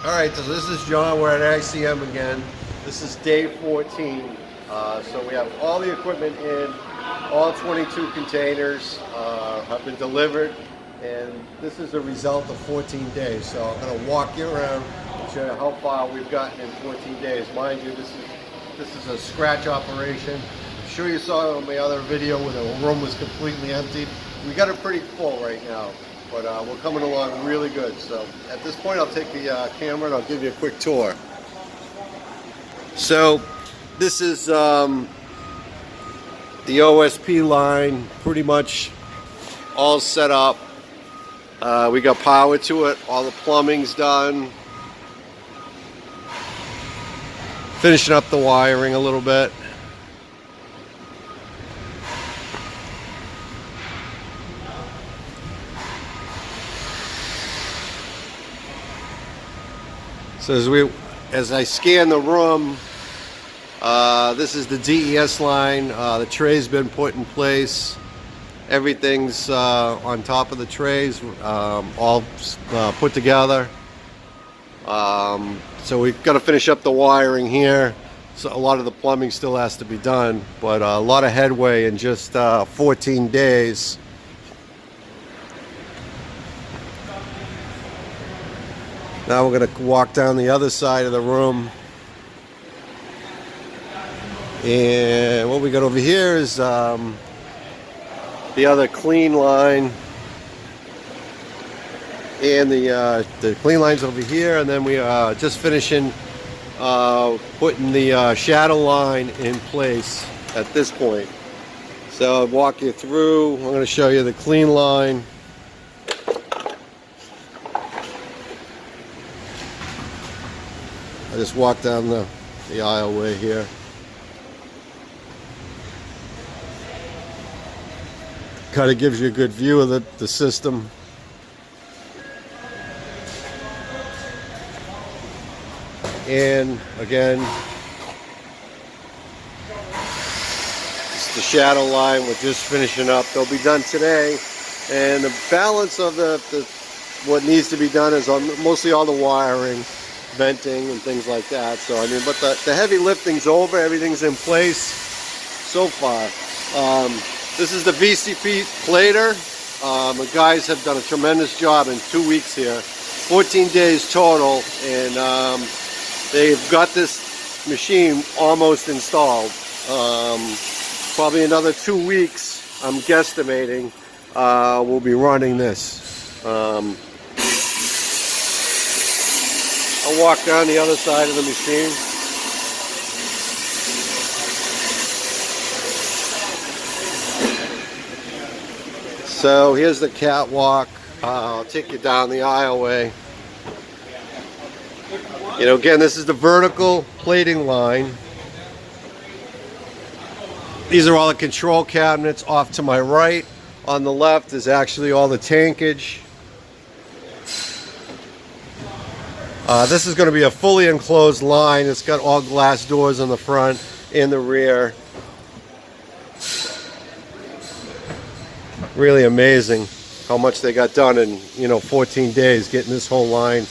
Alright, so this is John. We're at ICM again. This is day 14. So we have all the equipment in, all 22 containers have been delivered, and this is a result of 14 days. So I'm going to walk you around and show you how far we've gotten in 14 days. Mind you, this is a scratch operation. I'm sure you saw it on my other video where the room was completely empty. We got it pretty full right now. But we're coming along really good. So at this point, I'll take the camera and I'll give you a quick tour. So this is the OSP line, pretty much all set up. We got power to it. All the plumbing's done. Finishing up the wiring a little bit. So as I scan the room, this is the DES line. The tray's been put in place. Everything's on top of the trays, all put together. So we've got to finish up the wiring here. So a lot of the plumbing still has to be done, but a lot of headway in just 14 days. Now we're going to walk down the other side of the room. And what we got over here is the other clean line. And the clean line's over here. And then we are just finishing putting the shadow line in place at this point. So I'll walk you through. I'm going to show you the clean line. I just walked down the aisleway here. Kind of gives you a good view of the system. And again, it's the shadow line. We're just finishing up. They'll be done today. And the balance of what needs to be done is mostly all the wiring, venting and things like that. So I mean, but the heavy lifting's over. Everything's in place so far. This is the VCP plater. The guys have done a tremendous job in 2 weeks here, 14 days total, and they've got this machine almost installed. Probably another 2 weeks, I'm guesstimating, we'll be running this. I'll walk down the other side of the machine. So here's the catwalk. I'll take you down the aisleway. You know, again, this is the vertical plating line. These are all the control cabinets off to my right. On the left is actually all the tankage. This is going to be a fully enclosed line. It's got all glass doors in the front and the rear. Really amazing how much they got done in 14 days getting this whole line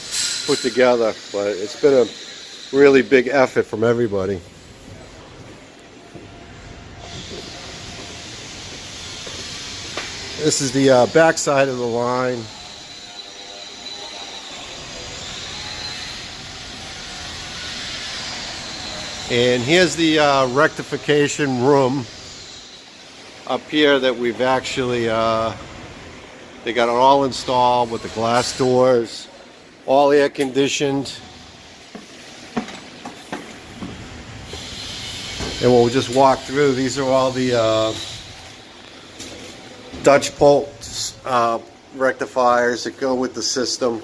put together. But it's been a really big effort from everybody. This is the back side of the line. And here's the rectification room up here that we've actually, they got it all installed with the glass doors, all air conditioned. And we'll just walk through. These are all the Dutch pulse rectifiers that go with the system.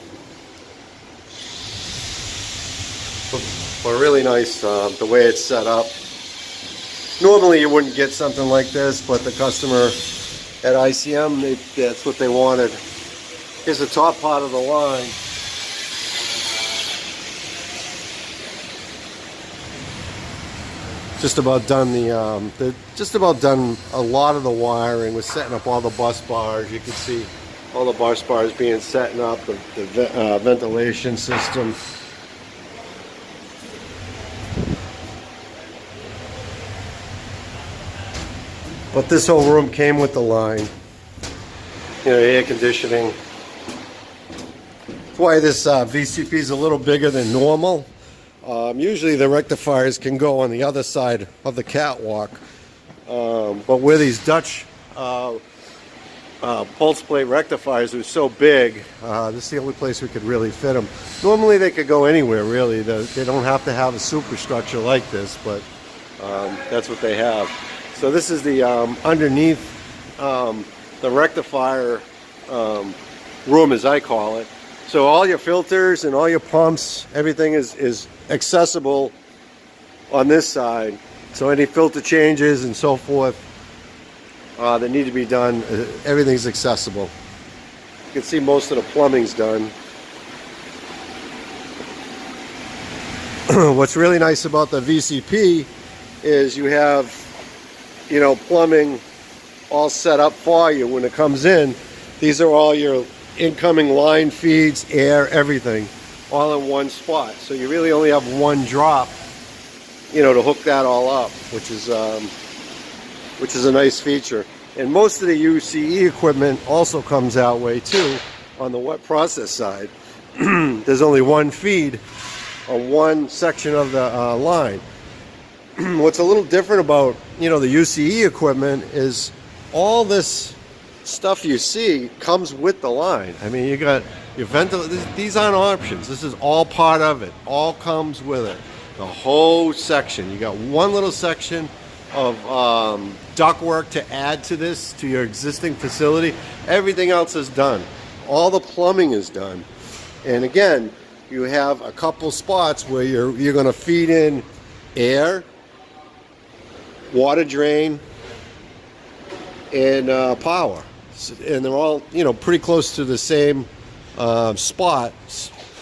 But really nice the way it's set up. Normally you wouldn't get something like this, but the customer at ICM, that's what they wanted. Here's the top part of the line. Just about done they're just about done a lot of the wiring. We're setting up all the bus bars. You can see all the bus bars being set up, the ventilation system. But this whole room came with the line. You know, air conditioning. That's why this VCP is a little bigger than normal. Usually the rectifiers can go on the other side of the catwalk. But where these Dutch pulse plate rectifiers are so big, this is the only place we could really fit them. Normally they could go anywhere, really. They don't have to have a superstructure like this, but that's what they have. So this is the underneath the rectifier room, as I call it. So all your filters and all your pumps, everything is accessible on this side. So any filter changes and so forth that need to be done, everything's accessible. You can see most of the plumbing's done. What's really nice about the VCP is you have, you know, plumbing all set up for you when it comes in. These are all your incoming line feeds, air, everything, all in one spot. So you really only have one drop, you know, to hook that all up, which is a nice feature. And most of the UCE equipment also comes that way too on the wet process side. There's only one feed on one section of the line. What's a little different about, you know, the UCE equipment is all this stuff you see comes with the line. I mean, you got your ventilators. These aren't options. This is all part of it. All comes with it. The whole section. You got one little section of ductwork to add to this, to your existing facility. Everything else is done. All the plumbing is done. And again, you have a couple spots where you're going to feed in air, water drain, and power. And they're all, you know, pretty close to the same spot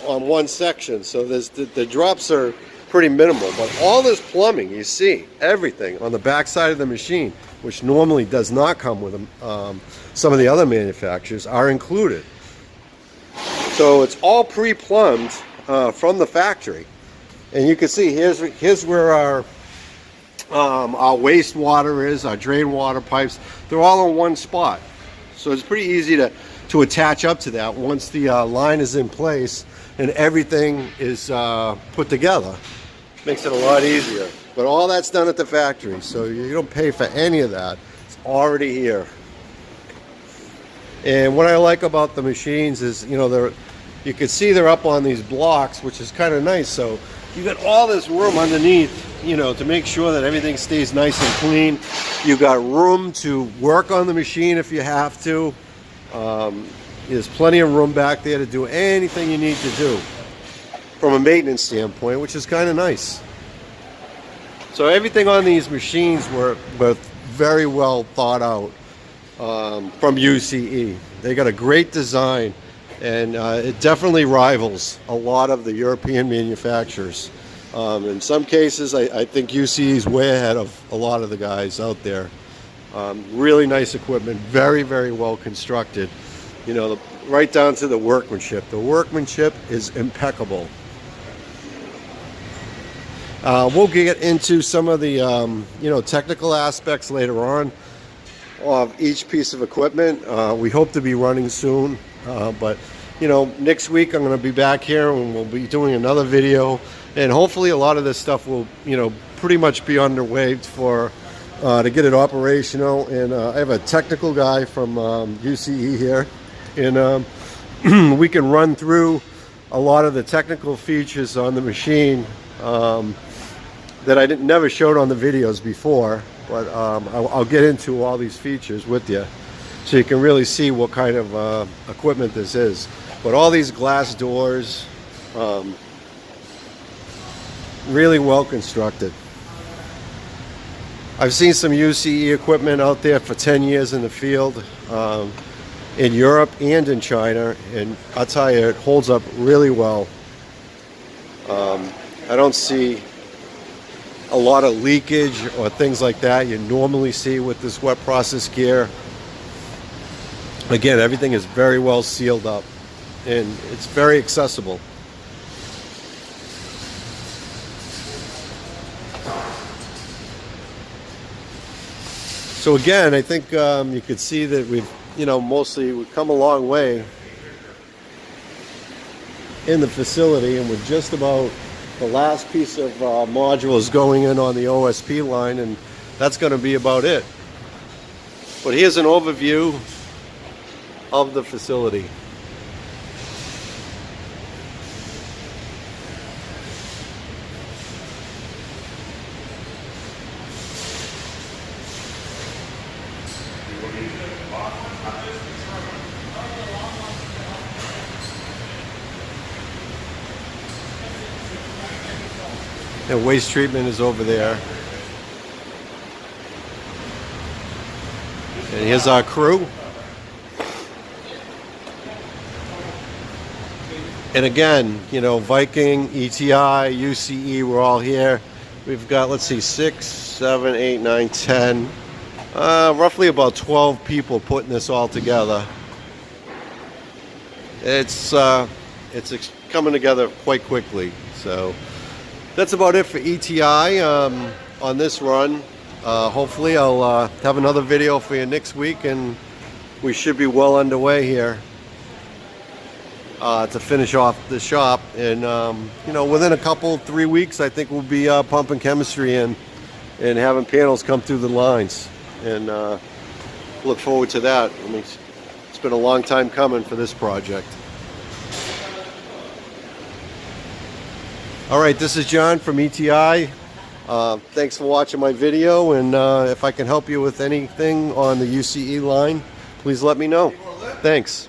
on one section. So there's the drops are pretty minimal. But all this plumbing, you see, everything on the back side of the machine, which normally does not come with them, some of the other manufacturers, are included. So it's all pre-plumbed from the factory. And you can see here's where our wastewater is, our drain water pipes. They're all in one spot. So it's pretty easy to attach up to that once the line is in place and everything is put together. Makes it a lot easier. But all that's done at the factory, so you don't pay for any of that. It's already here. And what I like about the machines is, you know, you can see they're up on these blocks, which is kind of nice. So you got all this room underneath, you know, to make sure that everything stays nice and clean. You got room to work on the machine if you have to. There's plenty of room back there to do anything you need to do from a maintenance standpoint, which is kind of nice. So everything on these machines were very well thought out from UCE. They got a great design, and it definitely rivals a lot of the European manufacturers. In some cases, I think UCE is way ahead of a lot of the guys out there. Really nice equipment, very, very well constructed. You know, right down to the workmanship. The workmanship is impeccable. We'll get into some of the you know, technical aspects later on of each piece of equipment. We hope to be running soon, but you know, next week I'm going to be back here and we'll be doing another video, and hopefully a lot of this stuff will, you know, pretty much be underway for to get it operational. And I have a technical guy from UCE here, and we can run through a lot of the technical features on the machine that I never showed on the videos before, but I'll get into all these features with you so you can really see what kind of equipment this is. But all these glass doors, really well constructed. I've seen some UCE equipment out there for 10 years in the field, in Europe and in China, and I'll tell you, it holds up really well. I don't see a lot of leakage or things like that you normally see with this wet process gear. Again, everything is very well sealed up and it's very accessible. So again, I think you could see that we've, we've come a long way in the facility, and we're just about the last piece of modules going in on the OSP line, and that's going to be about it. But here's an overview of the facility. And waste treatment is over there. And here's our crew. And again, Viking, ETI, UCE, we're all here. We've got, let's see, 6, 7, 8, 9, 10. Roughly about 12 people putting this all together. It's coming together quite quickly. So that's about it for ETI on this run. Hopefully I'll have another video for you next week, and we should be well underway here to finish off the shop. And within a couple, 3 weeks, I think we'll be pumping chemistry in and having panels come through the lines. And look forward to that. I mean, it's been a long time coming for this project. All right, this is John from ETI. Thanks for watching my video, and if I can help you with anything on the UCE line, please let me know. Thanks.